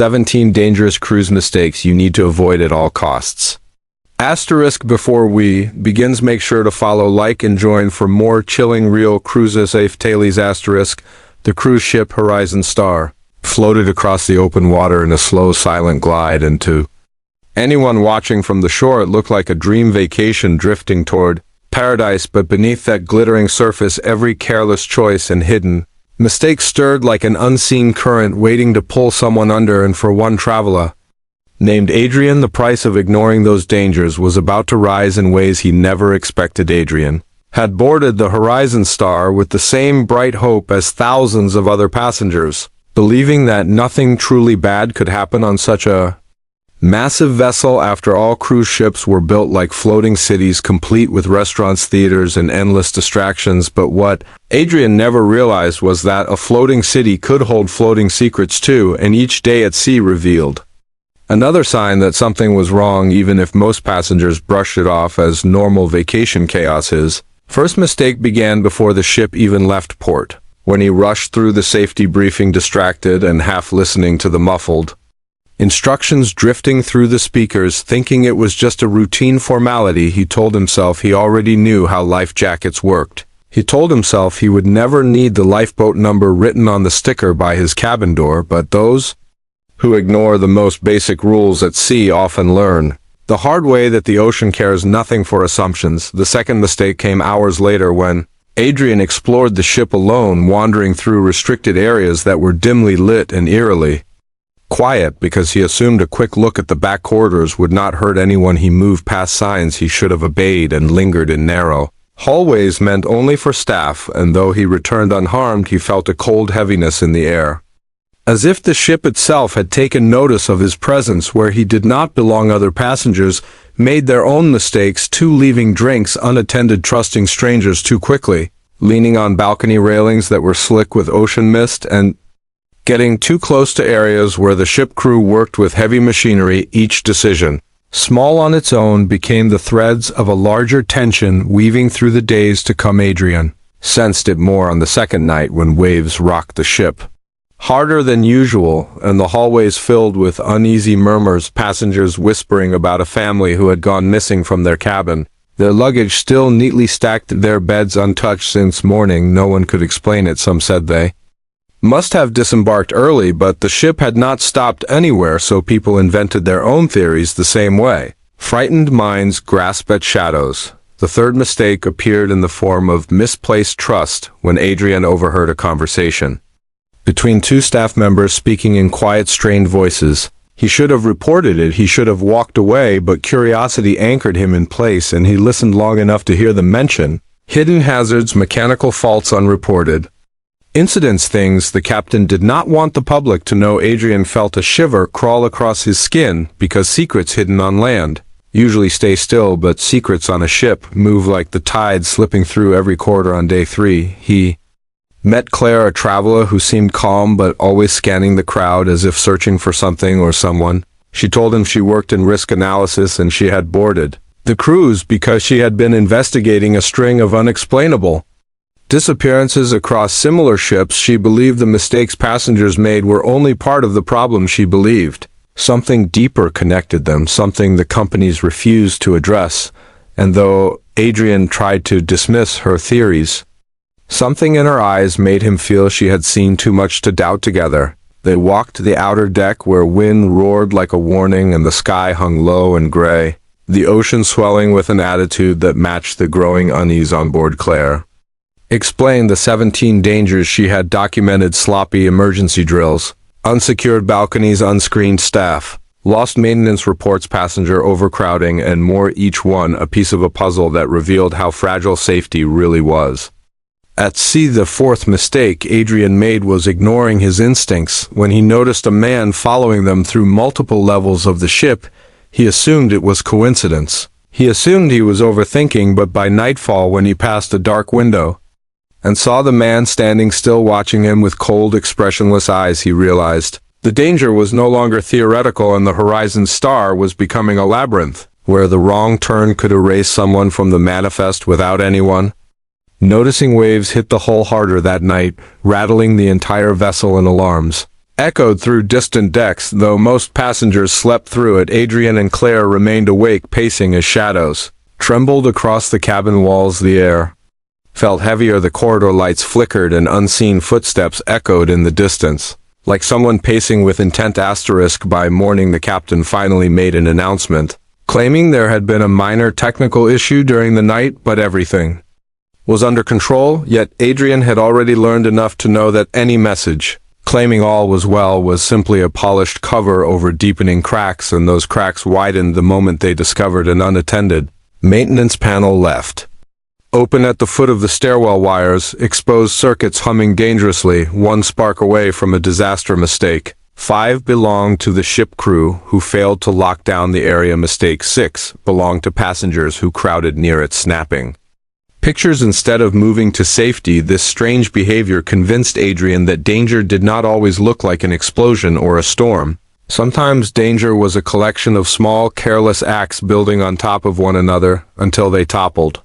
17 dangerous cruise mistakes you need to avoid at all costs. Asterisk before we begins, make sure to follow, like, and join for more chilling real cruises. Safe Tales asterisk. The cruise ship Horizon Star floated across the open water in a slow, silent glide, and to anyone watching from the shore it looked like a dream vacation drifting toward paradise, but beneath that glittering surface every careless choice and hidden mistake stirred like an unseen current waiting to pull someone under. And for one traveler named Adrian, the price of ignoring those dangers was about to rise in ways he never expected. Adrian had boarded the Horizon Star with the same bright hope as thousands of other passengers, believing that nothing truly bad could happen on such a massive vessel. After all, cruise ships were built like floating cities, complete with restaurants, theaters, and endless distractions. But what Adrian never realized was that a floating city could hold floating secrets too, and each day at sea revealed another sign that something was wrong, even if most passengers brushed it off as normal vacation chaos. His first mistake began before the ship even left port, when he rushed through the safety briefing, distracted and half listening to the muffled instructions drifting through the speakers. Thinking it was just a routine formality, he told himself he already knew how life jackets worked. He told himself he would never need the lifeboat number written on the sticker by his cabin door, but those who ignore the most basic rules at sea often learn the hard way that the ocean cares nothing for assumptions. The second mistake came hours later when Adrian explored the ship alone, wandering through restricted areas that were dimly lit and eerily quiet because he assumed a quick look at the back corridors would not hurt anyone. He moved past signs he should have obeyed and lingered in narrow hallways meant only for staff, and though he returned unharmed, he felt a cold heaviness in the air, as if the ship itself had taken notice of his presence where he did not belong. Other passengers made their own mistakes too, leaving drinks unattended, trusting strangers too quickly, leaning on balcony railings that were slick with ocean mist, and getting too close to areas where the ship crew worked with heavy machinery. Each decision, small on its own, became the threads of a larger tension weaving through the days to come. Adrian sensed it more on the second night when waves rocked the ship harder than usual, and the hallways filled with uneasy murmurs, passengers whispering about a family who had gone missing from their cabin, their luggage still neatly stacked, their beds untouched since morning. No one could explain it. Some said they must have disembarked early, but the ship had not stopped anywhere, so people invented their own theories the same way. Frightened minds grasp at shadows. The third mistake appeared in the form of misplaced trust when Adrian overheard a conversation between two staff members speaking in quiet, strained voices. He should have reported it, he should have walked away, but curiosity anchored him in place, and he listened long enough to hear them mention hidden hazards, mechanical faults unreported incidents, things the captain did not want the public to know. Adrian felt a shiver crawl across his skin, because secrets hidden on land usually stay still, but secrets on a ship move like the tide slipping through every corridor. On day 3, he met Claire, a traveler who seemed calm but always scanning the crowd as if searching for something or someone. She told him she worked in risk analysis and she had boarded the cruise because she had been investigating a string of unexplainable disappearances across similar ships. She believed the mistakes passengers made were only part of the problem. She believed something deeper connected them, something the companies refused to address, and though Adrian tried to dismiss her theories, something in her eyes made him feel she had seen too much to doubt. Together, they walked to the outer deck where wind roared like a warning and the sky hung low and gray, the ocean swelling with an attitude that matched the growing unease on board. Claire explained the 17 dangers she had documented: sloppy emergency drills, unsecured balconies, unscreened staff, lost maintenance reports, passenger overcrowding, and more, each one a piece of a puzzle that revealed how fragile safety really was. At sea, the fourth mistake Adrian made was ignoring his instincts. When he noticed a man following them through multiple levels of the ship, he assumed it was coincidence. He assumed he was overthinking, but by nightfall, when he passed a dark window and saw the man standing still watching him with cold, expressionless eyes, he realized the danger was no longer theoretical, and the Horizon Star was becoming a labyrinth where the wrong turn could erase someone from the manifest without anyone noticing. Waves hit the hull harder that night, rattling the entire vessel in alarms. echoed through distant decks. Though most passengers slept through it, Adrian and Claire remained awake, pacing as shadows trembled across the cabin walls. The air felt heavier, the corridor lights flickered, and unseen footsteps echoed in the distance, like someone pacing with intent. By morning, the captain finally made an announcement, claiming there had been a minor technical issue during the night, but everything was under control. Yet Adrian had already learned enough to know that any message claiming all was well was simply a polished cover over deepening cracks, and those cracks widened the moment they discovered an unattended maintenance panel left open at the foot of the stairwell. Wires, exposed circuits humming dangerously, one spark away from a disaster. Mistake 5 belonged to the ship crew who failed to lock down the area. Mistake 6 belonged to passengers who crowded near it, snapping pictures instead of moving to safety. This strange behavior convinced Adrian that danger did not always look like an explosion or a storm. Sometimes danger was a collection of small, careless acts building on top of one another until they toppled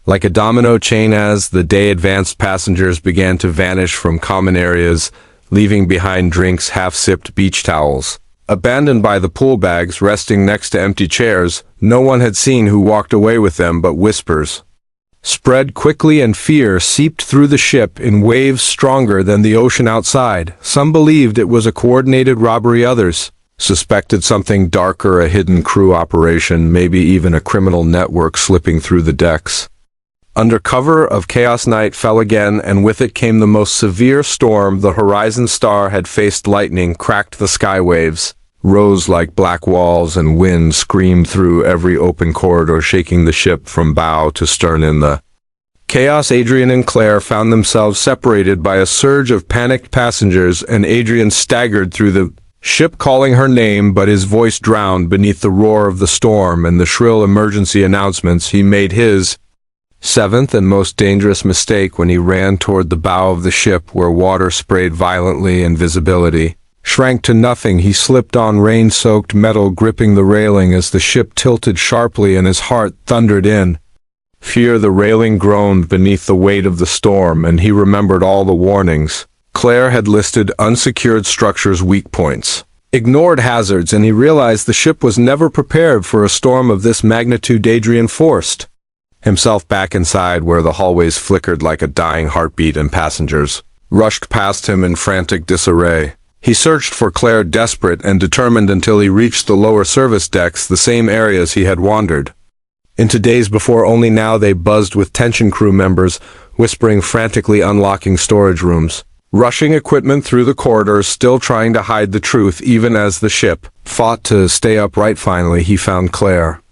like a domino chain. As the day advanced, passengers began to vanish from common areas, leaving behind drinks, half-sipped beach towels, abandoned by the pool bags resting next to empty chairs. No one had seen who walked away with them, but whispers spread quickly and fear seeped through the ship in waves stronger than the ocean outside. Some believed it was a coordinated robbery, others suspected something darker, a hidden crew operation, maybe even a criminal network slipping through the decks. Under cover of chaos, night fell again, and with it came the most severe storm. The horizon star had faced lightning, cracked the sky, waves rose like black walls, and wind screamed through every open corridor, shaking the ship from bow to stern. In the chaos, Adrian and Claire found themselves separated by a surge of panicked passengers, and Adrian staggered through the ship calling her name, but his voice drowned beneath the roar of the storm and the shrill emergency announcements. He made his seventh and most dangerous mistake when he ran toward the bow of the ship, where water sprayed violently and visibility shrank to nothing. He slipped on rain-soaked metal, gripping the railing as the ship tilted sharply, and his heart thundered in fear. The railing groaned beneath the weight of the storm, and he remembered all the warnings Claire had listed: unsecured structures, weak points, ignored hazards, and he realized the ship was never prepared for a storm of this magnitude. Adrian forced himself back inside, where the hallways flickered like a dying heartbeat and passengers rushed past him in frantic disarray. He searched for Claire, desperate and determined, until he reached the lower service decks, the same areas he had wandered into days before. Only now they buzzed with tension, crew members whispering frantically, unlocking storage rooms, rushing equipment through the corridors, still trying to hide the truth. Even as the ship fought to stay upright, finally he found Claire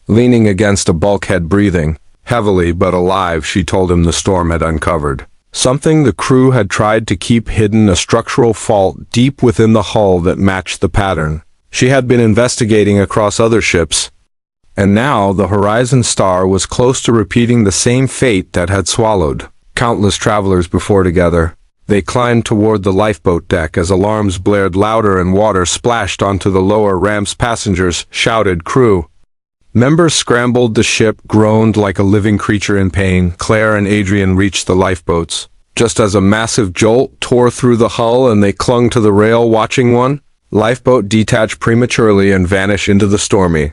leaning against a bulkhead, breathing heavily but alive. She told him the storm had uncovered something the crew had tried to keep hidden, a structural fault deep within the hull that matched the pattern she had been investigating across other ships. And now the Horizon Star was close to repeating the same fate that had swallowed countless travelers before. Together, they climbed toward the lifeboat deck as alarms blared louder and water splashed onto the lower ramps. Passengers shouted, crew members scrambled, the ship groaned like a living creature in pain. Claire and Adrian reached the lifeboats just as a massive jolt tore through the hull, and they clung to the rail, watching one lifeboat detach prematurely and vanish into the stormy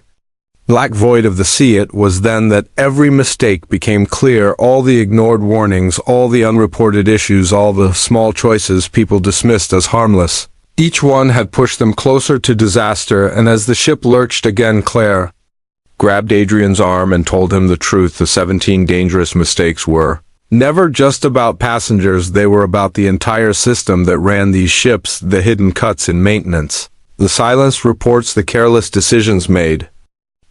black void of the sea. It was then that every mistake became clear, all the ignored warnings, all the unreported issues, all the small choices people dismissed as harmless. Each one had pushed them closer to disaster, and as the ship lurched again, Claire grabbed Adrian's arm and told him the truth. The 17 dangerous mistakes were never just about passengers, they were about the entire system that ran these ships, the hidden cuts in maintenance, the silenced reports, the careless decisions made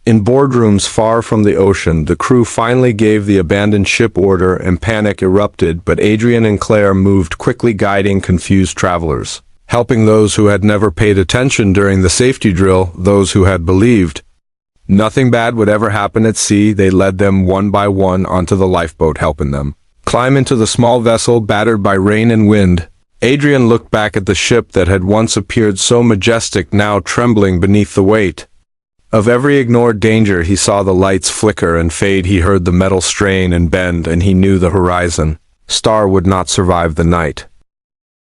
in boardrooms far from the ocean. The crew finally gave the abandoned ship order, and panic erupted, but Adrian and Claire moved quickly, guiding confused travelers, helping those who had never paid attention during the safety drill, those who had believed nothing bad would ever happen at sea. They led them one by one onto the lifeboat, helping them climb into the small vessel battered by rain and wind. Adrian looked back at the ship that had once appeared so majestic, now trembling beneath the weight of every ignored danger. He saw the lights flicker and fade, he heard the metal strain and bend, and he knew the Horizon Star would not survive the night.